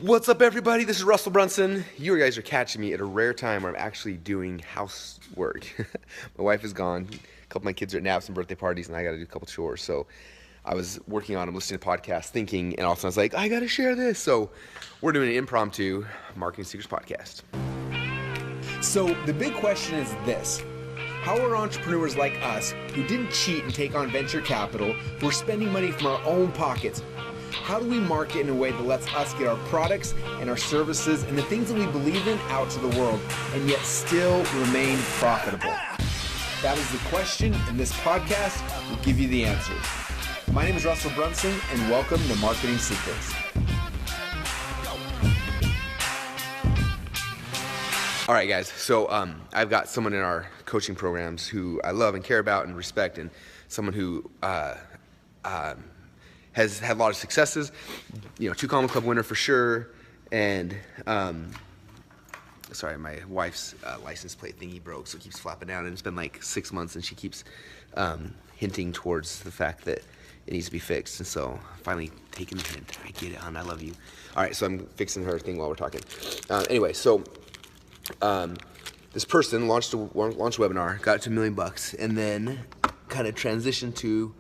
What's up, everybody? This is Russell Brunson. You guys are catching me at a rare time where I'm actually doing housework. My wife is gone. A couple of my kids are at naps and birthday parties, and I got to do a couple chores. So I was working on them, listening to podcasts, thinking, and all of a sudden I was like, I got to share this. So we're doing an impromptu Marketing Secrets podcast. So the big question is this: how are entrepreneurs like us, who didn't cheat and take on venture capital, who are spending money from our own pockets, how do we market in a way that lets us get our products and our services and the things that we believe in out to the world and yet still remain profitable? That is the question, and this podcast will give you the answers. My name is Russell Brunson, and welcome to Marketing Secrets. All right, guys. So I've got someone in our coaching programs who I love and care about and respect, and someone who has had a lot of successes. You know, 2 Comma Club winner for sure. And sorry, my wife's license plate thingy broke, so it keeps flapping down. And it's been like 6 months, and she keeps hinting towards the fact that it needs to be fixed. And so finally taking the hint. I get it, hon. I love you. All right, so I'm fixing her thing while we're talking. Anyway, so this person launched a webinar, got it to $1 million, and then kind of transitioned to,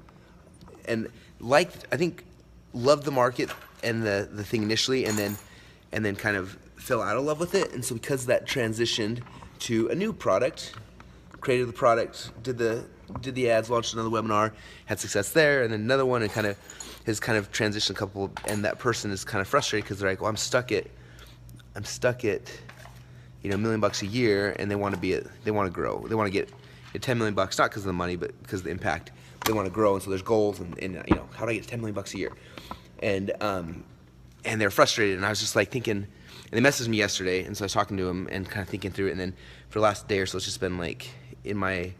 and I think loved the market and the thing initially, and then kind of fell out of love with it. And so because that transitioned to a new product, created the product, did the ads, launched another webinar, had success there, and then another one, and has transitioned a couple. And that person is kind of frustrated because they're like, well, I'm stuck at $1 million a year, and they want to grow. They want to get $10 million, not because of the money, but because of the impact. They want to grow, and so there's goals, and how do I get $10 million a year? And they're frustrated, and I was just like thinking, and they messaged me yesterday, and so I was talking to them and kind of thinking through it, and then for the last day or so, it's just been like in my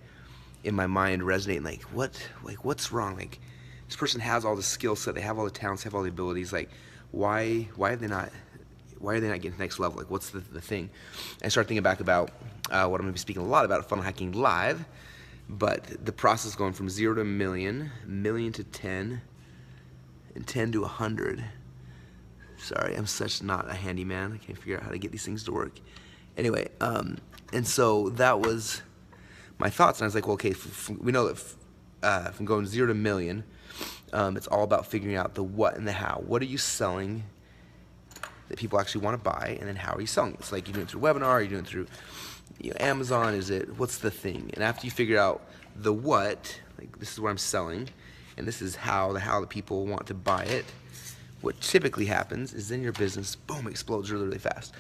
mind resonating, like what's wrong? Like, this person has all the skill set, they have all the talents, have all the abilities. Like, why are they not getting to the next level? Like, what's the thing? And I started thinking back about what I'm going to be speaking a lot about at Funnel Hacking Live, but the process going from 0 to million to 10, and 10 to 100. Sorry, I'm such not a handyman. I can't figure out how to get these things to work. Anyway, and so that was my thoughts, and I was like, well, okay, we know that from going 0 to million, it's all about figuring out the what and the how. What are you selling that people actually want to buy, and then how are you selling it? It's like, you're doing it through webinar, you're doing it through Amazon, what's the thing? And after you figure out the what, like, this is what I'm selling, and this is how the people want to buy it, what typically happens is then your business, boom, explodes really, really fast.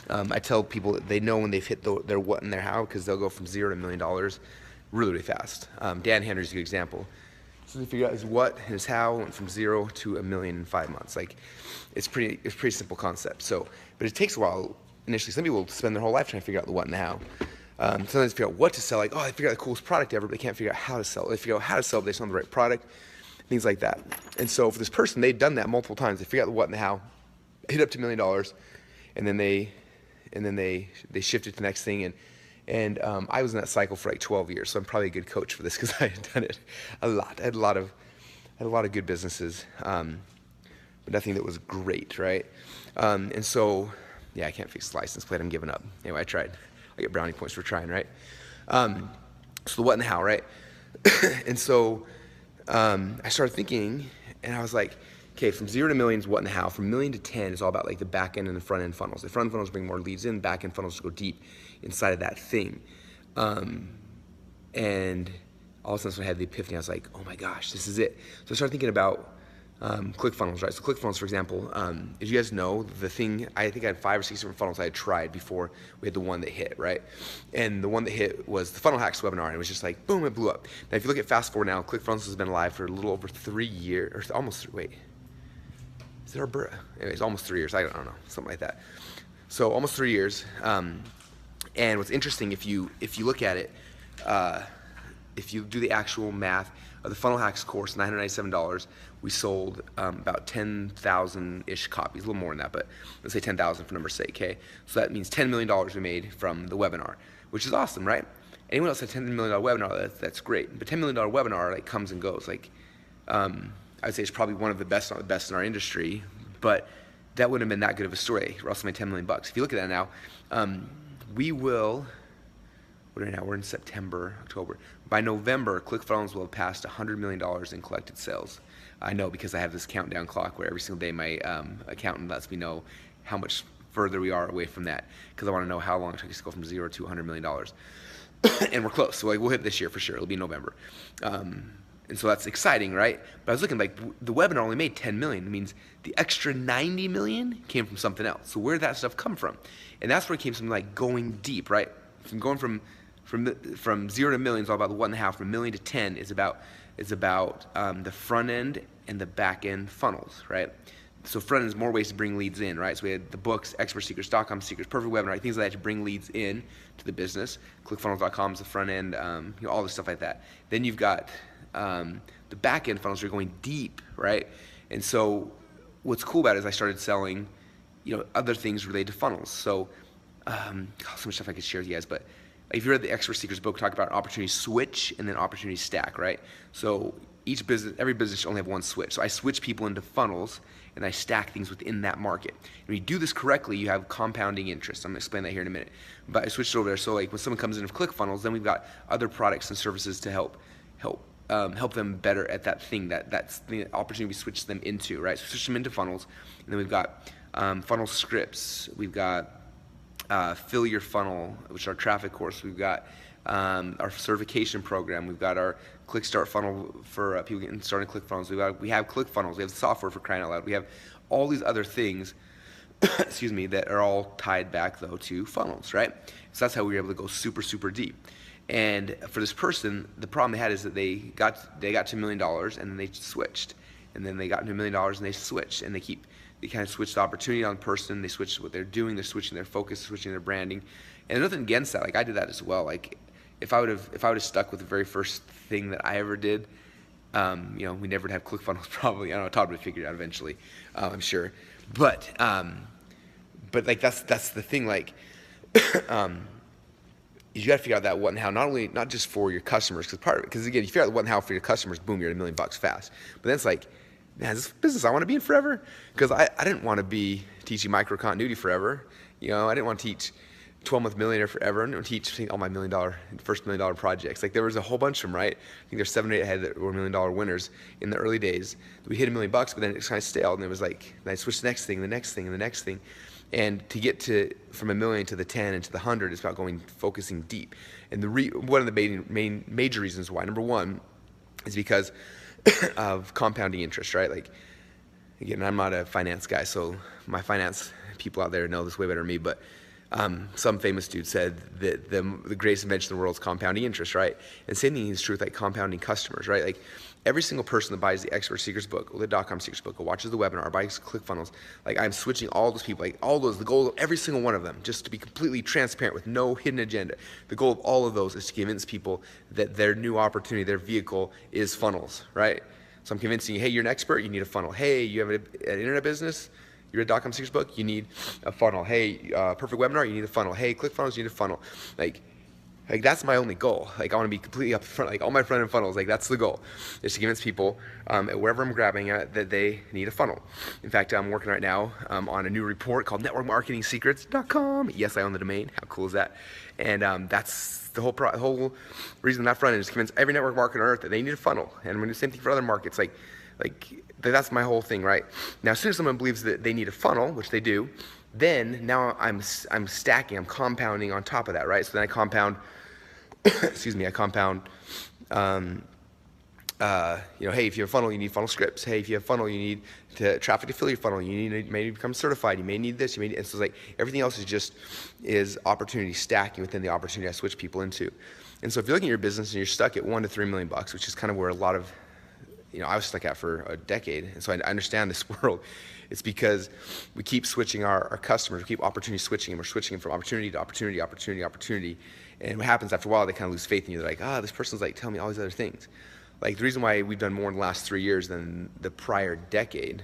I tell people that they know when they've hit their what and their how, because they'll go from 0 to $1 million really, really fast. Dan Henry's a good example. So they figure out his what and his how, went from 0 to $1 million in 5 months. Like, it's pretty simple concept. So, but it takes a while initially. Some people spend their whole life trying to figure out the what and the how. Sometimes they figure out what to sell, like, oh, they figure out the coolest product ever, but they can't figure out how to sell it. They figure out how to sell it, but they just don't have the right product, things like that. And so for this person, they've done that multiple times. They figure out the what and the how, hit up to $1 million, and then they shifted to the next thing. And I was in that cycle for like 12 years, so I'm probably a good coach for this because I had done it a lot. I had a lot of good businesses, but nothing that was great, right? And so, yeah, I can't fix the license plate. I'm giving up. Anyway, I tried. I get brownie points for trying, right? So the what and the how, right? And so I started thinking, and I was like, okay, from 0 to million is what and the how. From million to 10 is all about like the back end and the front end funnels. The front end funnels bring more leads in, back end funnels go deep inside of that thing. And all of a sudden I had the epiphany. I was like, oh my gosh, this is it. So I started thinking about ClickFunnels, right? So ClickFunnels, for example, as you guys know, the thing, I think I had 5 or 6 different funnels I had tried before we had the one that hit, right? And the one that hit was the Funnel Hacks webinar, and it was just like, boom, it blew up. Now, if you look at fast forward now, ClickFunnels has been live for a little over 3 years, or almost, wait, is it our birth? Anyways, almost 3 years, I don't know, something like that. So almost 3 years, and what's interesting, if you look at it, if you do the actual math of the Funnel Hacks course, $997, we sold about 10,000-ish copies, a little more than that, but let's say 10,000 for number's sake, okay? So that means $10 million we made from the webinar, which is awesome, right? Anyone else at $10 million webinar, that's great. But $10 million webinar like comes and goes. Like, I'd say it's probably one of the best, not the best in our industry, but that wouldn't have been that good of a story. Russell made $10 million. If you look at that now, we will, what are we now? We're in September, October. By November, ClickFunnels will have passed $100 million in collected sales. I know because I have this countdown clock where every single day my accountant lets me know how much further we are away from that, because I want to know how long it took us to go from 0 to $100 million. And we're close, so like we'll hit this year for sure. It'll be November. And so that's exciting, right? But I was looking, like, the webinar only made 10 million. It means the extra 90 million came from something else. So where did that stuff come from? And that's where it came from, like going deep, right? From going from 0 to million is all about the 1.5. From million to 10 is about the front end and the back end funnels, right? So front end is more ways to bring leads in, right? So we had the books, expert secrets, .com secrets, perfect webinar, right? Things like that to bring leads in to the business. ClickFunnels.com is the front end, all this stuff like that. Then you've got the back end funnels are going deep, right? And so what's cool about it is I started selling, other things related to funnels. So so much stuff I could share with you guys, but if you read the Expert Seekers book, talk about opportunity switch and then opportunity stack, right? So every business should only have one switch. So I switch people into funnels and I stack things within that market. And when you do this correctly, you have compounding interest. I'm gonna explain that here in a minute. But I switched it over there. So like when someone comes in with ClickFunnels, then we've got other products and services to help them better at that thing. That's the opportunity we switch them into, right? So switch them into funnels, and then we've got funnel scripts. We've got Fill Your Funnel, which is our traffic course. We've got our certification program. We've got our Click Start funnel for people getting started in ClickFunnels. We have ClickFunnels. We have software for crying out loud. We have all these other things, excuse me, that are all tied back though to funnels, right? So that's how we were able to go super, super deep. And for this person, the problem they had is that they got to $1 million and then they switched, and then they got to $1 million and they switched, and they kind of switched the opportunity on the person. They switched what they're doing. They're switching their focus, switching their branding, and nothing against that. Like I did that as well. Like if I would have stuck with the very first thing that I ever did, we never would have ClickFunnels probably. I don't know. Todd would figure it out eventually, I'm sure. But like that's the thing. Like. You got to figure out that what and how, not just for your customers, because again, you figure out the what and how for your customers, boom, you're at $1 million fast. But then it's like, man, is this business I want to be in forever? Because I didn't want to be teaching micro continuity forever. I didn't want to teach 12-month millionaire forever. I didn't want to teach all my first $1 million projects. Like there was a whole bunch of them, right? I think there's 7 or 8 ahead that were $1 million winners in the early days. We hit $1 million, but then it kind of stale, and it was like, then I switched to the next thing, the next thing, and the next thing. And to get from $1 million to the 10 and to the 100 is about focusing deep. And one of the main major reasons why, number one, is because of compounding interest, right? Like, again, I'm not a finance guy, so my finance people out there know this way better than me, but some famous dude said that the greatest invention in the world is compounding interest, right? And same thing is true with like compounding customers, right? Like every single person that buys the Expert Secrets book or the .com Secrets book or watches the webinar or buys ClickFunnels, like I'm switching all those people, like all those, the goal of every single one of them, just to be completely transparent with no hidden agenda. The goal of all of those is to convince people that their new opportunity, their vehicle is funnels, right? So I'm convincing you, hey, you're an expert, you need a funnel. Hey, you have an internet business, you're a .com Secrets book, you need a funnel. Hey, perfect webinar, you need a funnel. Hey, ClickFunnels, you need a funnel. Like that's my only goal. Like I want to be completely up front, like all my front end funnels, like that's the goal, is to convince people wherever I'm grabbing at that they need a funnel. In fact, I'm working right now on a new report called networkmarketingsecrets.com. Yes, I own the domain. How cool is that? And that's the whole reason that front end is to convince every network marketer on earth that they need a funnel. And I'm going to do the same thing for other markets. Like that's my whole thing, right? Now, as soon as someone believes that they need a funnel, which they do, then now I'm stacking, I'm compounding on top of that, right? So then I compound, excuse me, hey, if you have a funnel, you need funnel scripts. Hey, if you have a funnel, you need to traffic to fill your funnel. You may need to become certified. You may need this. And so it's like everything else is opportunity stacking within the opportunity I switch people into. And so if you're looking at your business and you're stuck at $1 to $3 million, which is kind of where a lot of, I was stuck at for a decade. And so I understand this world. It's because we keep switching our customers. We keep opportunity switching them. We're switching them from opportunity to opportunity, opportunity, opportunity. And what happens after a while, they kind of lose faith in you. They're like, this person's like telling me all these other things. Like the reason why we've done more in the last 3 years than the prior decade,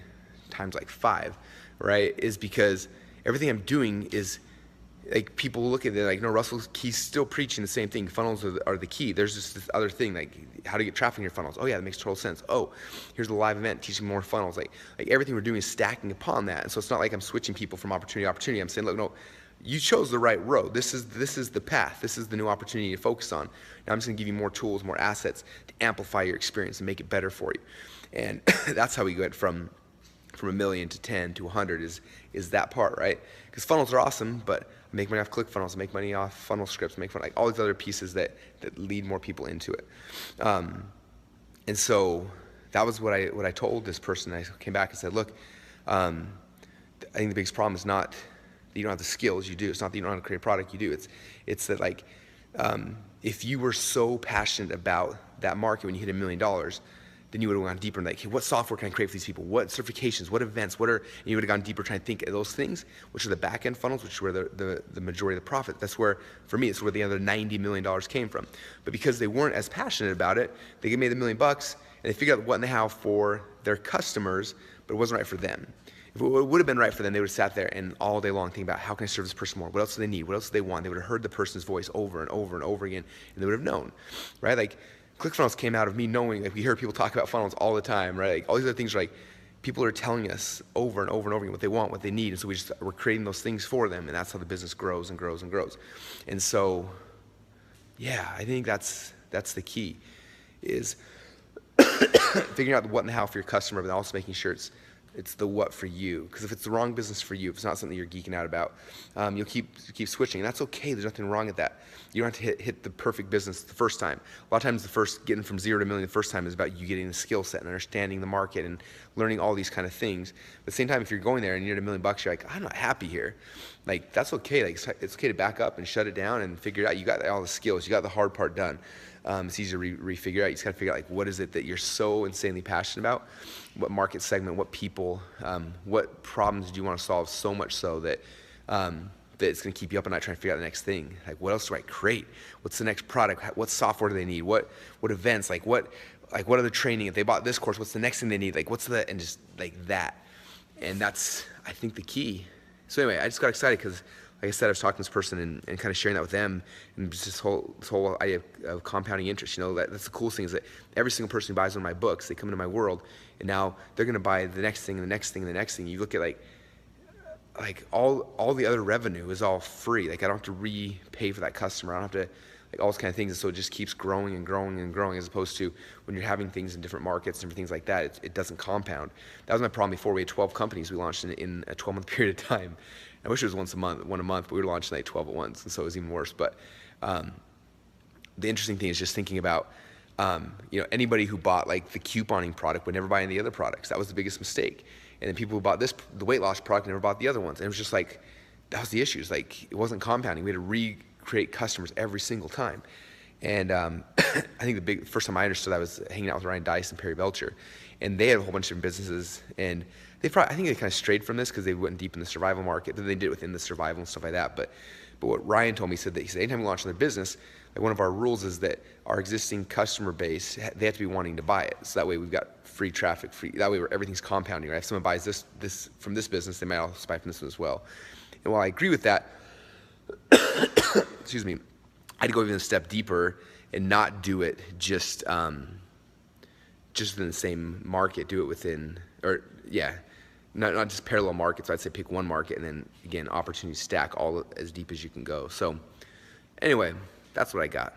times like 5, right, is because everything I'm doing is like people look at it like, no, he's still preaching the same thing. Funnels are the key. There's just this other thing, like how to get traffic in your funnels. Oh yeah, that makes total sense. Oh, here's the live event teaching more funnels. Like everything we're doing is stacking upon that. And so it's not like I'm switching people from opportunity to opportunity. I'm saying, look, no, you chose the right road. This is the path. This is the new opportunity to focus on. Now I'm just gonna give you more tools, more assets to amplify your experience and make it better for you. And that's how we get from $1 million to 10 to 100 is that part, right? Because funnels are awesome, but I make money off ClickFunnels, I make money off funnel scripts, make money, like all these other pieces that lead more people into it. And so that was what I told this person. I came back and said, look, I think the biggest problem is not that you don't have the skills, you do. It's not that you don't know how to create a product, you do. It's that like, if you were so passionate about that market when you hit $1 million, then you would have gone deeper and like, hey, what software can I create for these people? What certifications? What events? And you would have gone deeper trying to think of those things, which are the back end funnels, which is where the majority of the profit. That's where, for me, it's where the other $90 million came from. But because they weren't as passionate about it, they made $1 million and they figured out what and the how for their customers, but it wasn't right for them. If it would have been right for them, they would have sat there and all day long thinking about how can I serve this person more? What else do they need? What else do they want? They would have heard the person's voice over and over and over again, and they would have known, right? Like ClickFunnels came out of me knowing, like we hear people talk about funnels all the time, right? Like all these other things are like people are telling us over and over and over again what they want, what they need, and so we're creating those things for them, and that's how the business grows and grows and grows. And so, yeah, I think that's the key, is figuring out the what and the how for your customer, but also making sure it's the what for you. Because if it's the wrong business for you, if it's not something you're geeking out about, you'll keep switching, and that's okay. There's nothing wrong with that. You don't have to hit the perfect business the first time. A lot of times getting from 0 to $1 million the first time is about you getting the skill set and understanding the market and learning all these kind of things. But at the same time, if you're going there and you're at $1 million, you're like, I'm not happy here. Like that's okay. Like it's okay to back up and shut it down and figure it out. You got all the skills. You got the hard part done. It's easy to refigure out. You just got to figure out like what is it that you're so insanely passionate about, what market segment, what people, what problems do you want to solve so much so that that it's going to keep you up at night trying to figure out the next thing. Like what else do I create? What's the next product? What software do they need? What events? Like what other training? If they bought this course, what's the next thing they need? Like what's the, and just like that. And that's, I think, the key. So anyway, I just got excited because, like I said, I was talking to this person and kind of sharing that with them, and just this whole idea of compounding interest. You know, that's the coolest thing, is that every single person who buys one of my books, they come into my world, and now they're going to buy the next thing and the next thing and the next thing. You look at like all the other revenue is all free. Like I don't have to repay for that customer. I don't have to, like all those kind of things. And so it just keeps growing and growing and growing, as opposed to when you're having things in different markets and different things like that, it doesn't compound. That was my problem before. We had 12 companies we launched in a 12-month period of time. I wish it was one a month, but we were launching like 12 at once, and so it was even worse. But the interesting thing is just thinking about, anybody who bought like the couponing product would never buy any of the other products. That was the biggest mistake. And then people who bought the weight loss product never bought the other ones. And it was just like, that was the issue. It's like, it wasn't compounding. We had to recreate customers every single time. And I think the first time I understood, I was hanging out with Ryan Dice and Perry Belcher, and they had a whole bunch of different businesses, and I think they kind of strayed from this because they went deep in the survival market. Then they did it within the survival and stuff like that. But what Ryan told me, he said anytime we launch another business, like one of our rules is that our existing customer base, they have to be wanting to buy it. So that way we've got free traffic, that way everything's compounding, right? If someone buys this from this business, they might also buy from this one as well. And while I agree with that, excuse me, I'd go even a step deeper and not do it just within the same market. Do it within, not just parallel markets. I'd say pick one market and then again, opportunities stack all as deep as you can go. So anyway, that's what I got.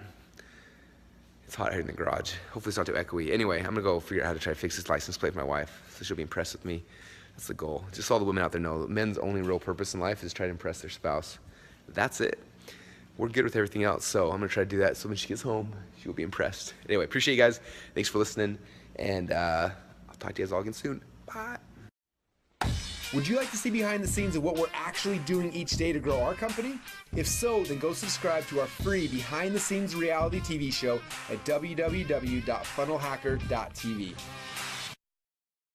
It's hot here in the garage. Hopefully it's not too echoey. Anyway, I'm gonna go figure out how to try to fix this license plate for my wife, so she'll be impressed with me. That's the goal. Just all the women out there know that men's only real purpose in life is try to impress their spouse. That's it. We're good with everything else, so I'm gonna try to do that so when she gets home, she'll be impressed. Anyway, appreciate you guys. Thanks for listening, and I'll talk to you guys all again soon. Bye. Would you like to see behind the scenes of what we're actually doing each day to grow our company? If so, then go subscribe to our free behind the scenes reality TV show at www.funnelhacker.tv.